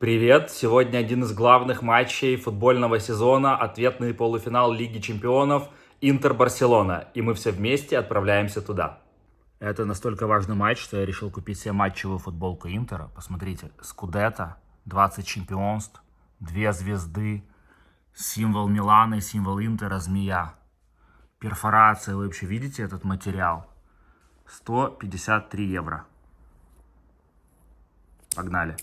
Привет! Сегодня один из главных матчей футбольного сезона, ответный полуфинал Лиги Чемпионов Интер-Барселона. И мы все вместе отправляемся туда. Это настолько важный матч, что я решил купить себе матчевую футболку Интера. Посмотрите, Скудетто, 20 чемпионств, 2 звезды, символ Милана и символ Интера, змея. Перфорация, вы вообще видите этот материал? 153 евро. Погнали!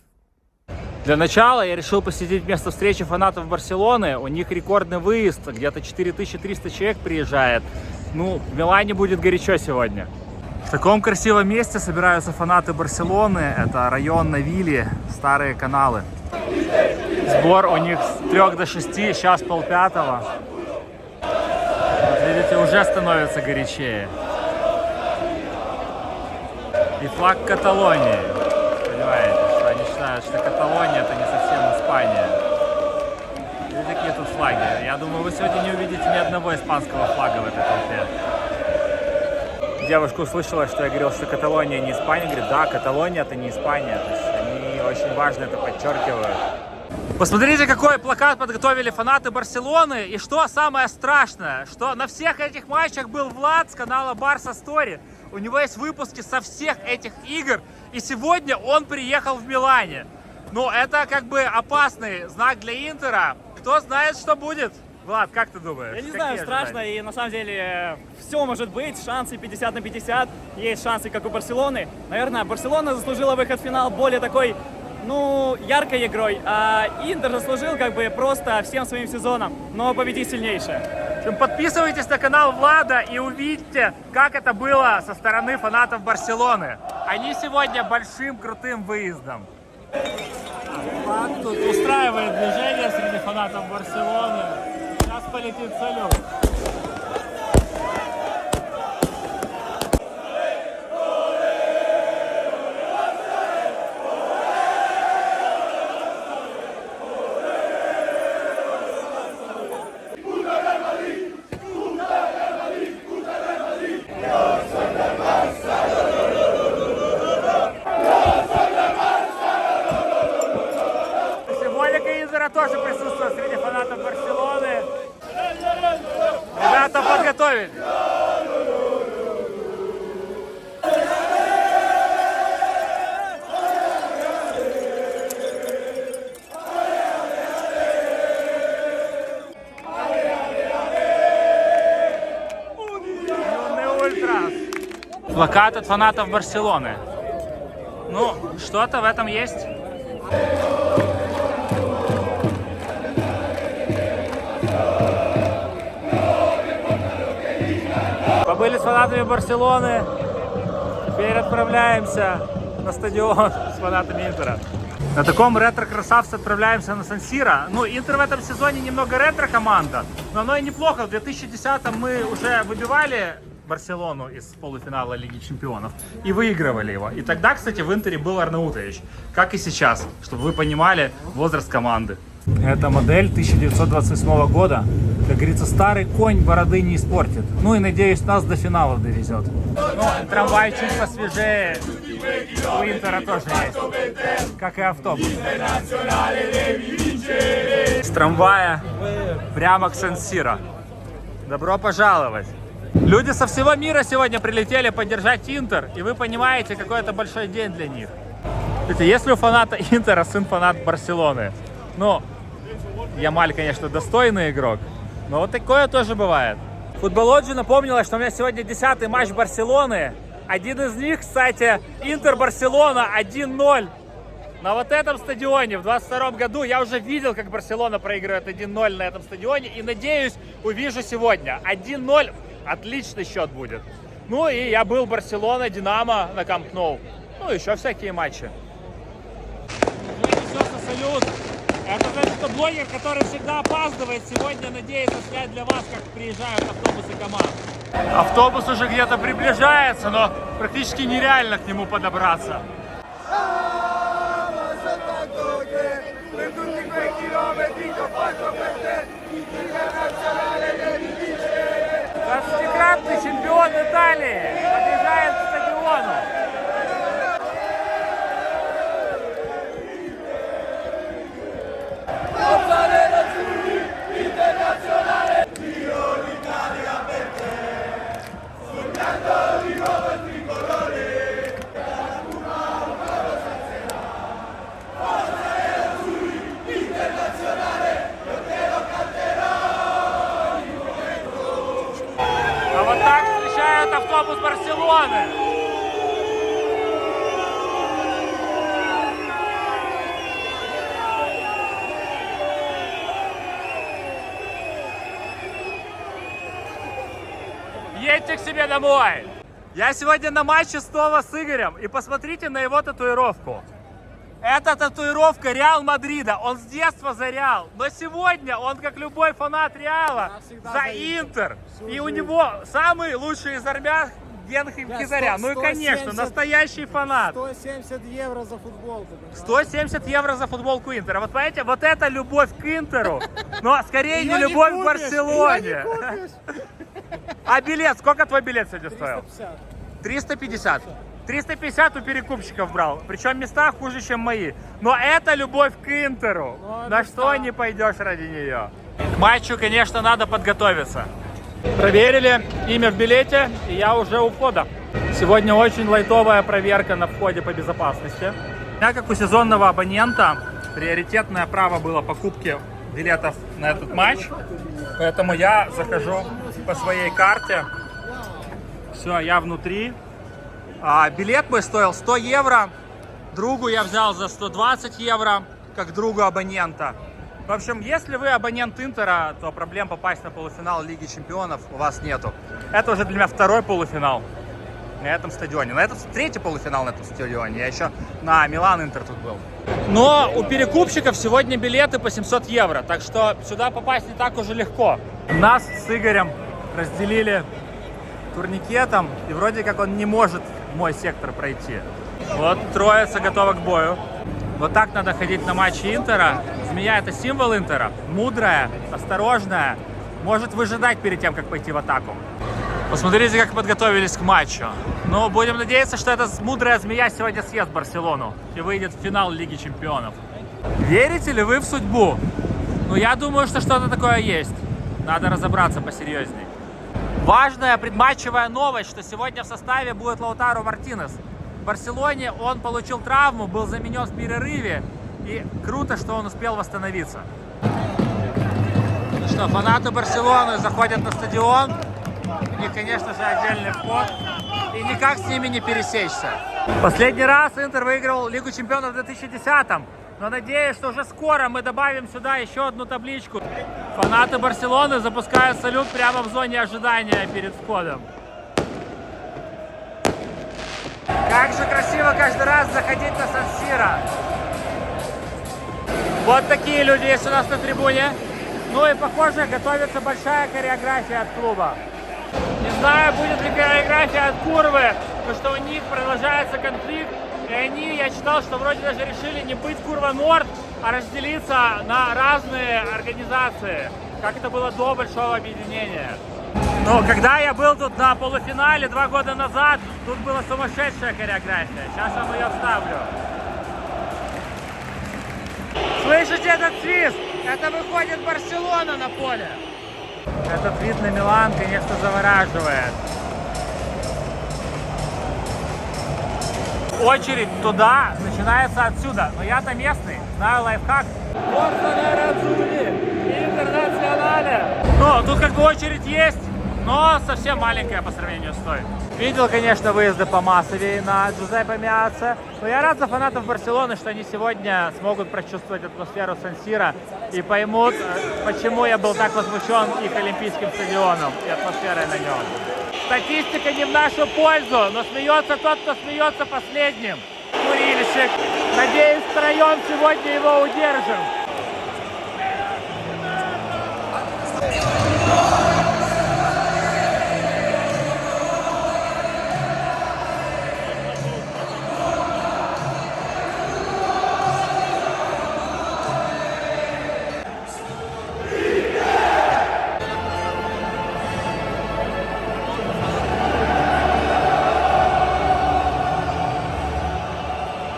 Для начала я решил посетить место встречи фанатов Барселоны. У них рекордный выезд, где-то 4300 человек приезжает. Ну, в Милане будет горячо сегодня. В таком красивом месте собираются фанаты Барселоны. Это район Навили, старые каналы. Сбор у них с 3 до 6, сейчас 4:30. Вот видите, уже становится горячее. И флаг Каталонии, понимаете? Они считают, что Каталония это не совсем Испания. И такие тут флаги. Я думаю, вы сегодня не увидите ни одного испанского флага в этой толпе. Девушка услышала, что я говорил, что Каталония не Испания. Говорит, да, Каталония это не Испания. То есть они очень важно это подчеркивают. Посмотрите, какой плакат подготовили фанаты Барселоны. И что самое страшное, что на всех этих матчах был Влад с канала Барса Story. У него есть выпуски со всех этих игр. И сегодня он приехал в Милане. Ну, это как бы опасный знак для Интера. Кто знает, что будет? Влад, как ты думаешь? Я не знаю, страшно. И на самом деле все может быть. Шансы 50 на 50. Есть шансы, как у Барселоны. Наверное, Барселона заслужила выход в финал более такой, яркой игрой. А Интер заслужил как бы просто всем своим сезоном. Но победить сильнейшее. Подписывайтесь на канал Влада и увидите, как это было со стороны фанатов Барселоны. Они сегодня большим крутым выездом. Влад тут устраивает движение среди фанатов Барселоны. Сейчас полетит салют. Тоже присутствует среди фанатов Барселоны. Ребята подготовились. Юный ультрас. Плакат от фанатов Барселоны. Ну, что-то в этом есть. Побыли с фанатами Барселоны, теперь отправляемся на стадион с фанатами Интера. На таком ретро-красавце отправляемся на Сан-Сиро. Ну, Интер в этом сезоне немного ретро-команда, но оно и неплохо. В 2010-м мы уже выбивали Барселону из полуфинала Лиги Чемпионов и выигрывали его. И тогда, кстати, в Интере был Арнаутович, как и сейчас, чтобы вы понимали возраст команды. Это модель 1928 года. Как говорится, старый конь бороды не испортит. Ну и, надеюсь, нас до финала довезет. Ну, трамвай чуть посвежее. У Интера тоже есть. Как и автобус. С трамвая прямо к Сан-Сиро. Добро пожаловать. Люди со всего мира сегодня прилетели поддержать Интер. И вы понимаете, какой это большой день для них. Если у фаната Интера сын фанат Барселоны, ну, Ямаль, конечно, достойный игрок, но вот такое тоже бывает. Футболоджи напомнила, что у меня сегодня 10-й матч Барселоны. Один из них, кстати, Интер-Барселона 1-0. На вот этом стадионе в 22 году я уже видел, как Барселона проигрывает 1-0 на этом стадионе. И надеюсь, увижу сегодня. 1-0, отличный счет будет. Ну и я был Барселона, Динамо на Камп Ноу. Ну, еще всякие матчи. Салют. Это значит, что блогер, который всегда опаздывает, сегодня надеется снять для вас, как приезжают автобусы команд. Автобус уже где-то приближается, но практически нереально к нему подобраться. Двадцатикратный чемпион Италии подъезжает к стадиону. Барселоны. Едьте к себе домой. Я сегодня на матче снова с Игорем. И посмотрите на его татуировку. Это татуировка Реал Мадрида. Он с детства за Реал. Но сегодня он, как любой фанат Реала, за Интер. И у него самый лучший из армян Генрих Мхитарян. Ну и, конечно, настоящий фанат. 170 евро за футболку. 170 евро за футболку Интера. Вот понимаете, вот это любовь к Интеру. Но скорее не любовь к Барселоне. А билет, сколько твой билет сегодня стоил? 350. 350 у перекупщиков брал. Причем места хуже, чем мои. Но это любовь к Интеру. На что не пойдешь ради нее? К матчу, конечно, надо подготовиться. Проверили имя в билете, и я уже у входа. Сегодня очень лайтовая проверка на входе по безопасности. У меня, как у сезонного абонента, приоритетное право было покупки билетов на этот матч. Поэтому я захожу по своей карте. Все, я внутри. Билет мой стоил 100 евро. Другу я взял за 120 евро, как другу абонента. В общем, если вы абонент Интера, то проблем попасть на полуфинал Лиги Чемпионов у вас нету. Это уже для меня второй полуфинал на этом стадионе. На этом третий полуфинал на этом стадионе. Я еще на Милан Интер тут был. Но у перекупщиков сегодня билеты по 700 евро. Так что сюда попасть не так уже легко. Нас с Игорем разделили турникетом. И вроде как он не может в мой сектор пройти. Вот троица готова к бою. Вот так надо ходить на матчи Интера. Змея — это символ Интера. Мудрая, осторожная. Может выжидать перед тем, как пойти в атаку. Посмотрите, как подготовились к матчу. Ну, будем надеяться, что эта мудрая змея сегодня съест Барселону и выйдет в финал Лиги Чемпионов. Верите ли вы в судьбу? Ну, я думаю, что что-то такое есть. Надо разобраться посерьезней. Важная предматчевая новость, что сегодня в составе будет Лаутаро Мартинес. В Барселоне он получил травму, был заменен в перерыве. И круто, что он успел восстановиться. Ну что, фанаты Барселоны заходят на стадион. У них, конечно же, отдельный вход. И никак с ними не пересечься. Последний раз Интер выиграл Лигу Чемпионов в 2010-м. Но надеюсь, что уже скоро мы добавим сюда еще одну табличку. Фанаты Барселоны запускают салют прямо в зоне ожидания перед входом. Как же красиво каждый раз заходить на Сан-Сиро. Вот такие люди есть у нас на трибуне. Ну и, похоже, готовится большая хореография от клуба. Не знаю, будет ли хореография от Курвы, потому что у них продолжается конфликт. И они, я читал, что вроде даже решили не быть Курва Норд, а разделиться на разные организации, как это было до большого объединения. Но когда я был тут на полуфинале 2 года назад, тут была сумасшедшая хореография. Сейчас я вам ее вставлю. Слышите этот свист? Это выходит Барселона на поле. Этот вид на Милан, конечно, завораживает. Очередь туда начинается отсюда. Но я-то местный, знаю лайфхак. Ну, тут как бы очередь есть, но совсем маленькая по сравнению с той. Видел, конечно, выезды по массовее на Джузеппе Меаццо. Но я рад за фанатов Барселоны, что они сегодня смогут прочувствовать атмосферу Сан-Сиро и поймут, почему я был так возмущен их Олимпийским стадионом и атмосферой на нем. Статистика не в нашу пользу, но смеется тот, кто смеется последним. Курильщик. Надеюсь, втроем сегодня его удержим.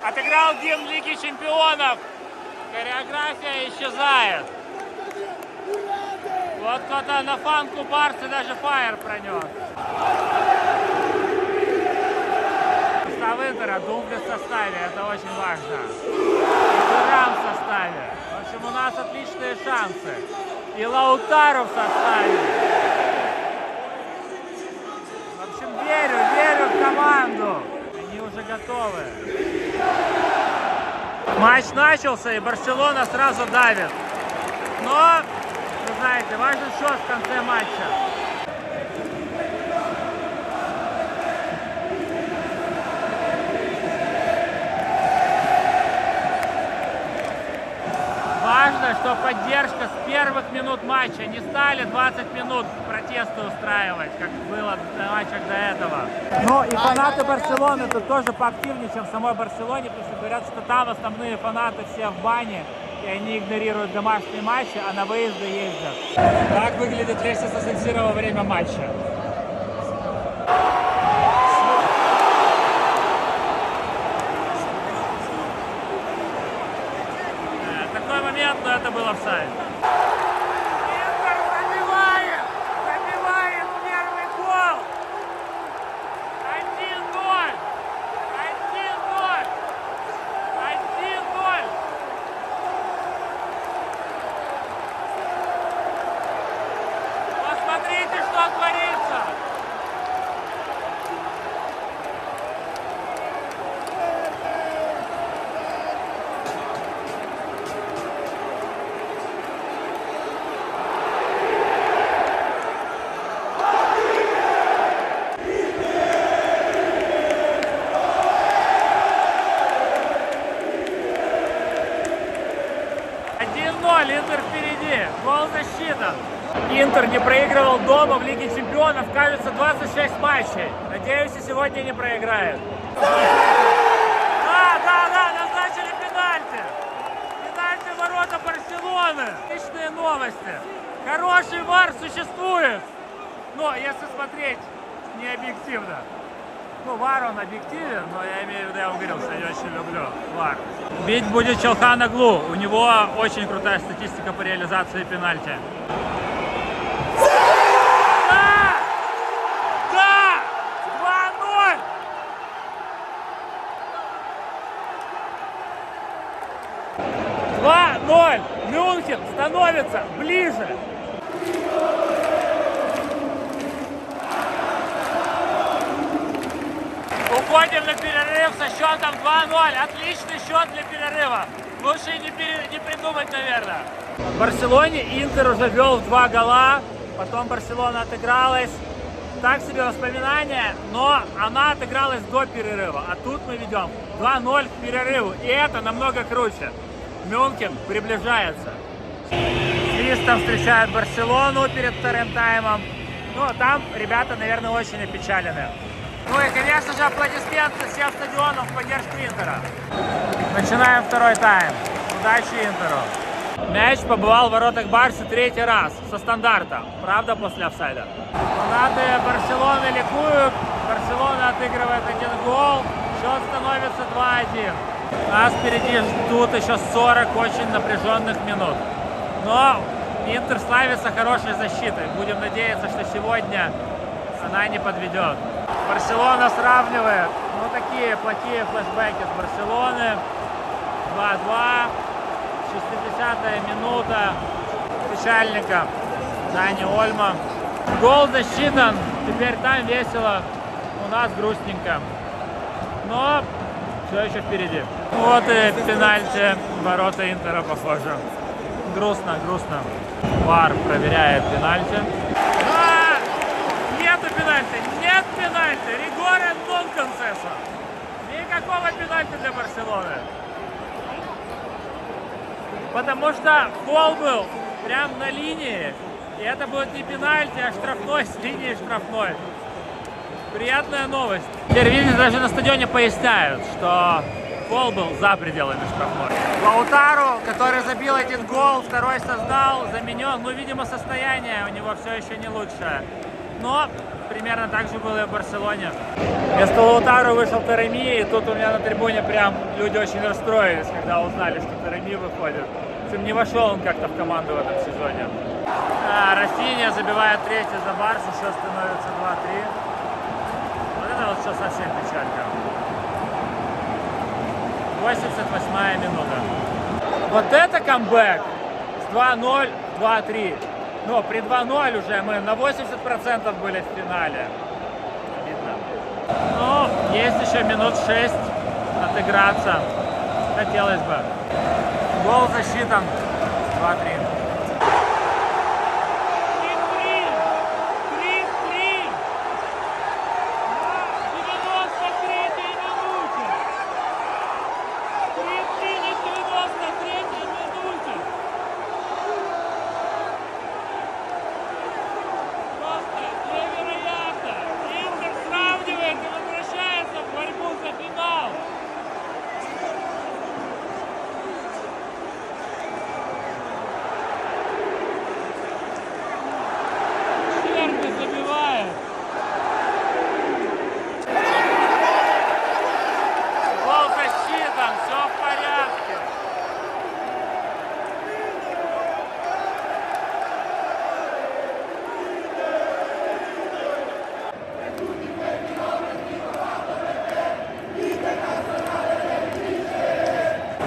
Отыграл гимн Лиги Чемпионов. Хореография исчезает. Вот кто-то на фанку Барсы даже фаер пронес. Состав Интера, Думфрис в составе, это очень важно. И Тюрам в составе. В общем, у нас отличные шансы. И Лаутаро в составе. В общем, верю в готовы. Матч начался, и Барселона сразу давит. Но, вы знаете, важен счет в конце матча. Важно, что поддержка с первых минут матча, не стали 20 минут протесты устраивать, как было на матчах до этого. Ну и фанаты Барселоны тут тоже поактивнее, чем в самой Барселоне, потому что говорят, что там основные фанаты все в бане, и они игнорируют домашние матчи, а на выезды ездят. Так выглядит лестница Сан-Сиро во время матча. Такой момент, но это был офсайд. Интер забивает! Забивает первый гол! 1-0! 1-0! 1-0! Посмотрите, что творится! Интер впереди, гол засчитан. Интер не проигрывал дома в Лиге Чемпионов, кажется, 26 матчей. Надеюсь, и сегодня не проиграет. Да, назначили пенальти. Пенальти в ворота Барселоны. Отличные новости. Хороший ВАР существует. Но если смотреть не объективно. Ну, ВАР он объективен, но я имею в виду, я вам говорил, что я очень люблю ВАР. Бить будет Чалхан Оглу. У него очень крутая статистика по реализации пенальти. Да! Да! 2-0! 2-0! Мюнхен становится ближе. Уходим на перерыв со счетом 2-0. Отличный счет для перерыва. Лучше не придумать, наверное. В Барселоне Интер уже вел в 2 гола. Потом Барселона отыгралась. Так себе воспоминания, но она отыгралась до перерыва. А тут мы ведем 2-0 к перерыву. И это намного круче. Мюнхен приближается. Свистом встречают Барселону перед вторым таймом. Ну, а там ребята, наверное, очень опечалены. Ну и, конечно же, аплодисменты всем стадионам в поддержку Интера. Начинаем второй тайм. Удачи Интеру. Мяч побывал в воротах Барсы 3-й раз со стандарта. Правда, после офсайда. Фанаты Барселоны ликуют. Барселона отыгрывает 1 гол. Счет становится 2-1. Нас впереди ждут еще 40 очень напряженных минут. Но Интер славится хорошей защитой. Будем надеяться, что сегодня она не подведет. Барселона сравнивает. Ну, такие плохие флешбеки с Барселоны. 2-2. 60-я минута. Печальника Дани Ольма. Гол засчитан. Теперь там весело. У нас грустненько. Но все еще впереди. Вот и пенальти. Ворота Интера, похоже. Грустно. ВАР проверяет пенальти. Нету пенальти! Нет пенальти! Ригоре нон концессо! Никакого пенальти для Барселоны. Потому что фол был прям на линии. И это будет не пенальти, а штрафной с линии штрафной. Приятная новость. Теперь, видите, даже на стадионе поясняют, что фол был за пределами штрафной. Лаутару, который забил 1 гол, второй создал, заменен. Ну, видимо, состояние у него все еще не лучшее. Но примерно так же было и в Барселоне. Вместо Лаутару вышел Тареми, и тут у меня на трибуне прям люди очень расстроились, когда узнали, что Тареми выходит. Не вошел он как-то в команду в этом сезоне. Рафинья забивает 3-й за Барсу, счет становится 2-3. Вот это вот все совсем печалька. 88-я минута. Вот это камбэк с 2-0, 2-3. Но при 2-0 уже мы на 80% были в финале. Обидно. Ну, Есть еще минут 6 отыграться. Хотелось бы. Гол засчитан. 2-3.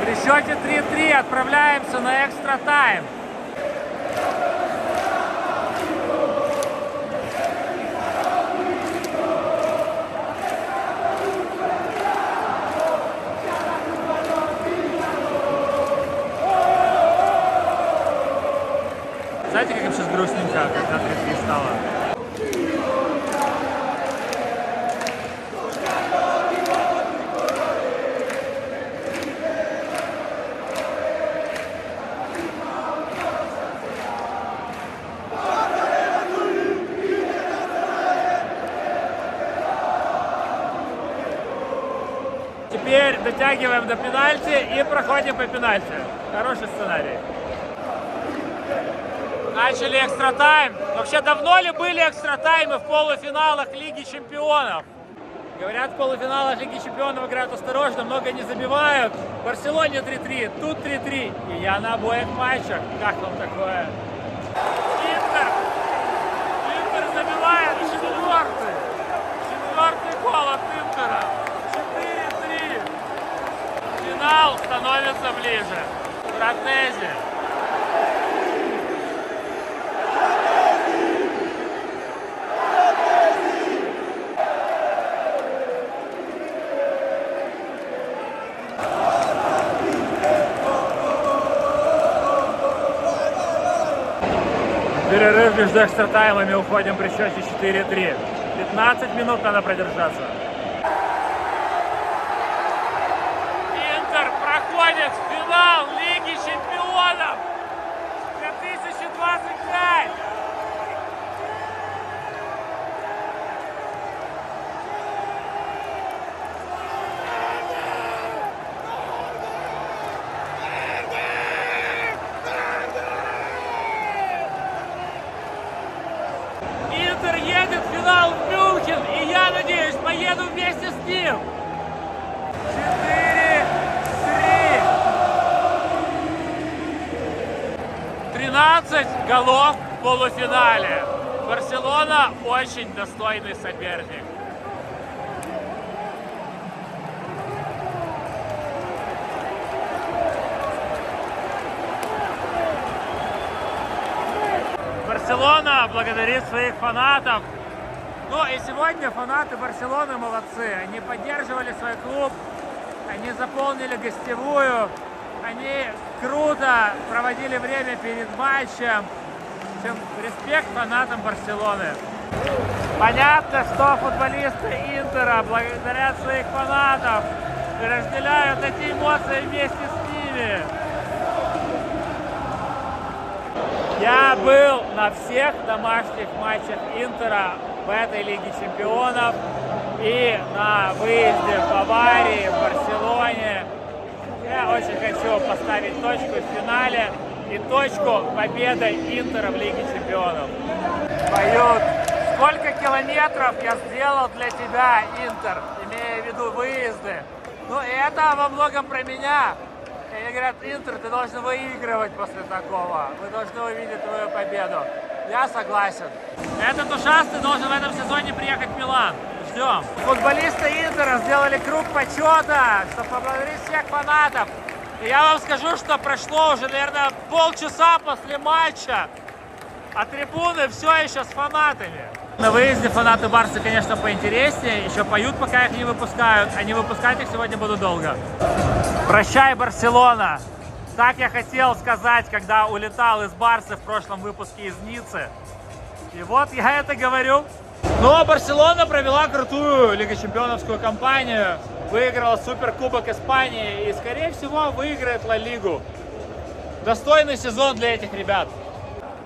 При счете 3-3 отправляемся на экстра тайм. Знаете, как им сейчас грустненько, когда 3-3 стало? Теперь дотягиваем до пенальти и проходим по пенальти. Хороший сценарий. Начали экстра-тайм. Вообще, давно ли были экстра-таймы в полуфиналах Лиги Чемпионов? Говорят, в полуфиналах Лиги Чемпионов играют осторожно, много не забивают. В Барселоне 3-3, тут 3-3. И я на обоих матчах. Как вам такое? Интер забивает четвертый. Четвертый гол от Интера. 4-3. Финал становится ближе. Фратези. Перерыв между экстра-таймами, уходим при счете 4-3. 15 минут надо продержаться. Интер проходит в финал Лиги Чемпионов 2025. Интер едет в финал в Мюнхен, и я надеюсь, поеду вместе с ним. 4-3. 13 голов в полуфинале. Барселона очень достойный соперник. Барселона благодарит своих фанатов. Ну и сегодня фанаты Барселоны молодцы. Они поддерживали свой клуб, они заполнили гостевую, они круто проводили время перед матчем. В общем, респект фанатам Барселоны. Понятно, что футболисты Интера благодарят своих фанатов и разделяют эти эмоции вместе с ними. Я был на всех домашних матчах Интера в этой Лиге Чемпионов и на выезде в Баварии, в Барселоне. Я очень хочу поставить точку в финале и точку победы Интера в Лиге Чемпионов. Поют. Сколько километров я сделал для тебя, Интер, имея в виду выезды. Ну и это во многом про меня. И они говорят, Интер, ты должен выигрывать после такого. Мы должны увидеть твою победу. Я согласен. Этот ушастый должен в этом сезоне приехать в Милан. Ждем. Футболисты Интера сделали круг почета, чтобы поблагодарить всех фанатов. И я вам скажу, что прошло уже, наверное, полчаса после матча, а трибуны все еще с фанатами. На выезде фанаты Барса, конечно, поинтереснее. Еще поют, пока их не выпускают. А не выпускать их сегодня буду долго. Прощай, Барселона! Так я хотел сказать, когда улетал из Барсы в прошлом выпуске из Ниццы. И вот я это говорю. Но Барселона провела крутую Лигу Чемпионовскую кампанию. Выиграла Суперкубок Испании и, скорее всего, выиграет Ла Лигу. Достойный сезон для этих ребят.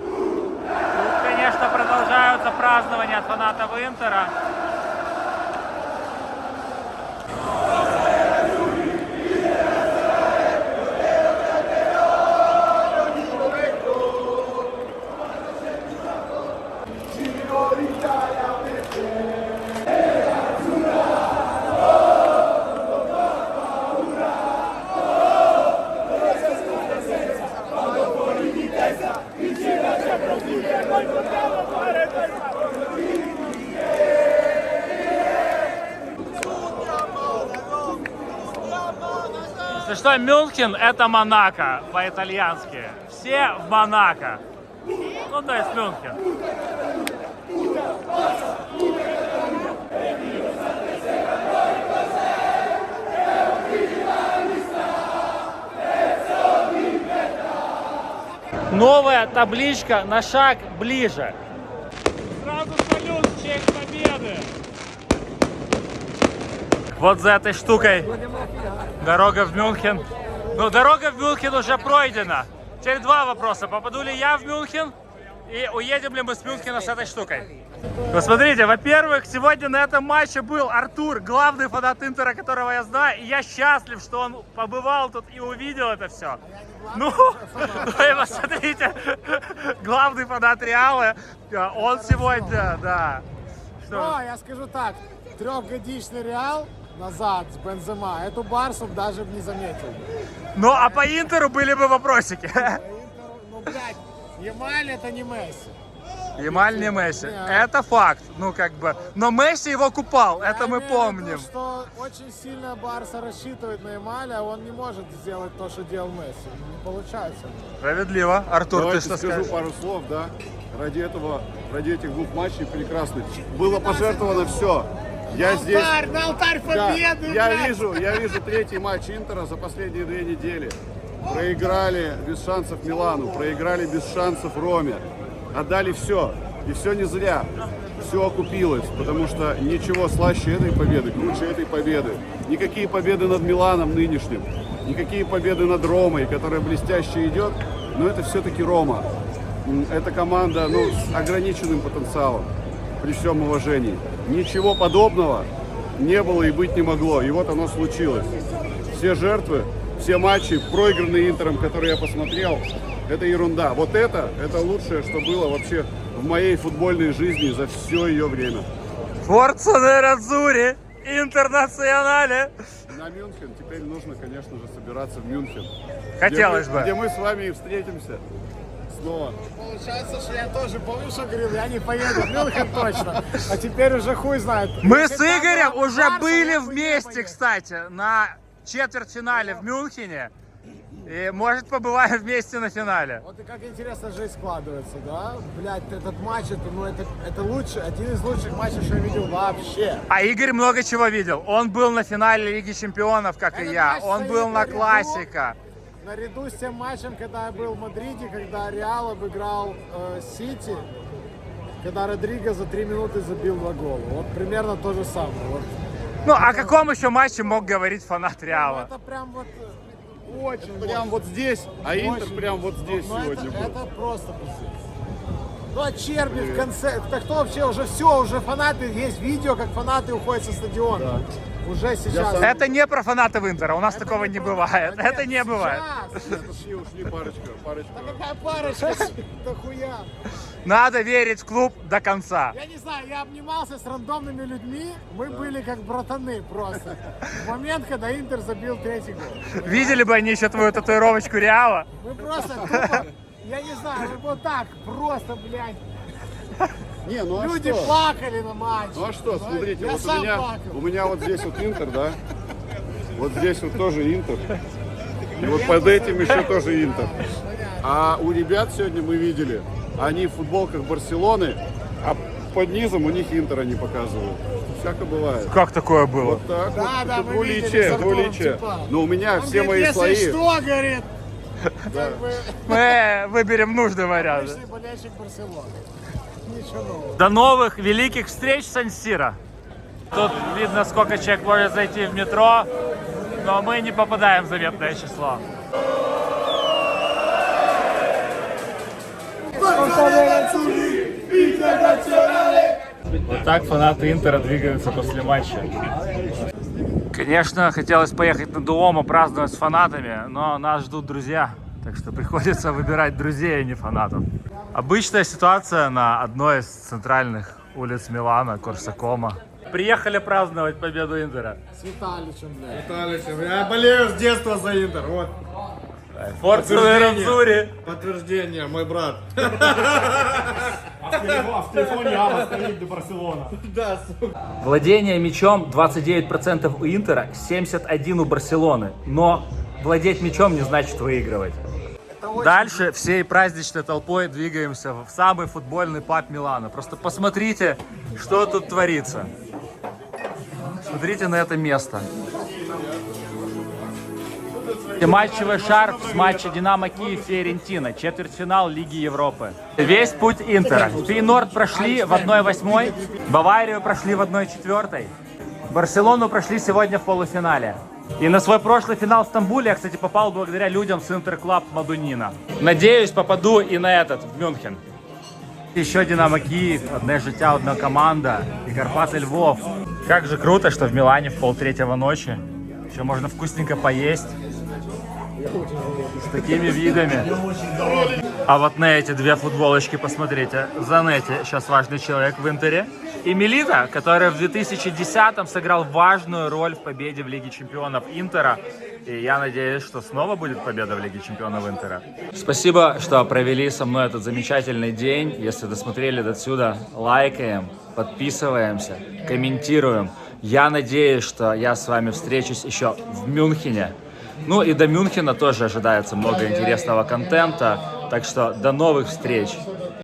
Тут, конечно, продолжаются празднования от фанатов Интера. Если что, Мюнхен — это Монако по-итальянски. Все в Монако. Ну, то есть Мюнхен. Новая табличка на шаг ближе. Сразу салют в честь победы. Вот за этой штукой дорога в Мюнхен. Ну, дорога в Мюнхен уже пройдена. Теперь два вопроса. Попаду ли я в Мюнхен? И уедем ли мы с Мюнхена с этой штукой? Посмотрите, во-первых, сегодня на этом матче был Артур, главный фанат Интера, которого я знаю. И я счастлив, что он побывал тут и увидел это все. Ну и посмотрите, главный фанат Реала, он сегодня, да. Но я скажу так, трехгодичный Реал назад с Бензема, эту Барсу даже бы не заметил. Ну а по Интеру были бы вопросики. По Интеру, ну, блядь, Ямаль это не Месси. Ямаль не Месси. Это факт. Ну, как бы. Но Месси его купал, это мы имею в помним. виду, что очень сильно Барса рассчитывает на Ямаля, а он не может сделать то, что делал Месси. Не получается. Справедливо. Артур, Давайте ты что скажу скажешь? пару слов, да. Ради этих двух матчей прекрасных было пожертвовано все. Я здесь. На алтарь Да, победы! я блядь! вижу третий матч Интера за последние 2 недели. Проиграли без шансов Милану, проиграли без шансов Роме. Отдали все. И все не зря. Все окупилось, потому что ничего слаще этой победы, круче этой победы. Никакие победы над Миланом нынешним, никакие победы над Ромой, которая блестяще идет, но это все-таки Рома. Это команда, ну, с ограниченным потенциалом, при всем уважении. Ничего подобного не было и быть не могло, и вот оно случилось. Все жертвы, все матчи, проигранные Интером, которые я посмотрел, это ерунда. Вот это лучшее, что было вообще в моей футбольной жизни за все ее время. Форца Нерадзури, Интернационале. На Мюнхен теперь нужно, конечно же, собираться в Мюнхен. Хотелось бы. Где мы с вами и встретимся снова. Получается, что я тоже помню, что говорил, я не поеду в Мюнхен точно. А теперь уже хуй знает. Мы Если с там Игорем была уже Барса, были я бы не вместе, поехал. кстати, на четвертьфинале в Мюнхене. И, может, побываем вместе на финале. Вот и как интересно жизнь складывается, да? Блядь, этот матч, это лучший, один из лучших матчей, что я видел вообще. А Игорь много чего видел. Он был на финале Лиги Чемпионов, как и Этот я. матч Он стоит был на наряду- классика. Наряду с тем матчем, когда я был в Мадриде, когда Реал обыграл Сити, когда Родриго за 3 минуты забил 2 гола. Вот примерно то же самое. Вот. Ну, о каком еще матче мог говорить фанат Ну, Реала? это прям вот очень. Прям вот здесь, а Интер Очень. прям вот здесь Но сегодня был. это просто пиздец. Ну а Черби в конце, так кто вообще уже все, уже фанаты, есть видео, как фанаты уходят со стадиона. Уже сейчас. сам- Это не про фанатов Интера, у нас такого не про- бывает. Нет, Это не бывает. сейчас. Ушли парочка. Да какая парочка, да хуя. Надо верить в клуб до конца. Я не знаю, я обнимался с рандомными людьми, мы были как братаны просто. В момент, когда Интер забил 3-й гол. Видели бы они еще твою татуировочку Реала? Мы просто тупо, я не знаю, мы вот так просто, блядь. Не, ну а Люди что? плакали на матче. Ну а что, смотрите, я вот сам у плакал. меня вот здесь вот Интер, да? Вот здесь вот тоже Интер. И вот под этим еще тоже Интер. А у ребят сегодня мы видели, они в футболках Барселоны, а под низом, у них Интера не показывают. Всяко бывает. Как такое было? Вот так Да, вот. да, Тут мы двуличие, видели с Артуром, двуличие. типа. Но у меня Он все говорит, мои если слои. что, говорит, как бы Мы выберем нужный вариант. обычный болельщик Барселоны. Ничего нового. До новых великих встреч в Сан-Сиро. Тут видно, сколько человек может зайти в метро, но мы не попадаем в заветное число. Вот так фанаты Интера двигаются после матча. Конечно, хотелось поехать на Дуомо праздновать с фанатами, но нас ждут друзья, так что приходится выбирать друзей, а не фанатов. Обычная ситуация на одной из центральных улиц Милана, Корсакома. Приехали праздновать победу Интера. С Виталичем, блядь. Виталичем. Я болею с детства за Интер. Вот. Форца Ранзури. Подтверждение, мой брат. В телефоне Ава стоит до Барселона. Да, сука. Владение мячом 29% у Интера, 71% у Барселоны. Но владеть мячом не значит выигрывать. Дальше всей праздничной толпой двигаемся в самый футбольный паб Милана. Просто посмотрите, что тут творится. Смотрите на это место. Матчевый шарф с матча Динамо Киев Фиорентина, четвертьфинал Лиги Европы. Весь путь Интера. Фейнорд прошли в 1/8, Баварию прошли в 1/4, Барселону прошли сегодня в полуфинале. И на свой прошлый финал в Стамбуле я, кстати, попал благодаря людям с Интерклаб Мадунина. Надеюсь, попаду и на этот, в Мюнхен. Еще Динамо Киев, одне життя, одна команда и Карпаты Львов. Как же круто, что в Милане в 2:30 ночи еще можно вкусненько поесть. С такими видами. А вот на эти две футболочки посмотрите. Занетти, сейчас важный человек в Интере. И Милита, который в 2010-м сыграл важную роль в победе в Лиге Чемпионов Интера. И я надеюсь, что снова будет победа в Лиге Чемпионов Интера. Спасибо, что провели со мной этот замечательный день. Если досмотрели до сюда, лайкаем, подписываемся, комментируем. Я надеюсь, что я с вами встречусь еще в Мюнхене. Ну и до Мюнхена тоже ожидается много интересного контента. Так что до новых встреч!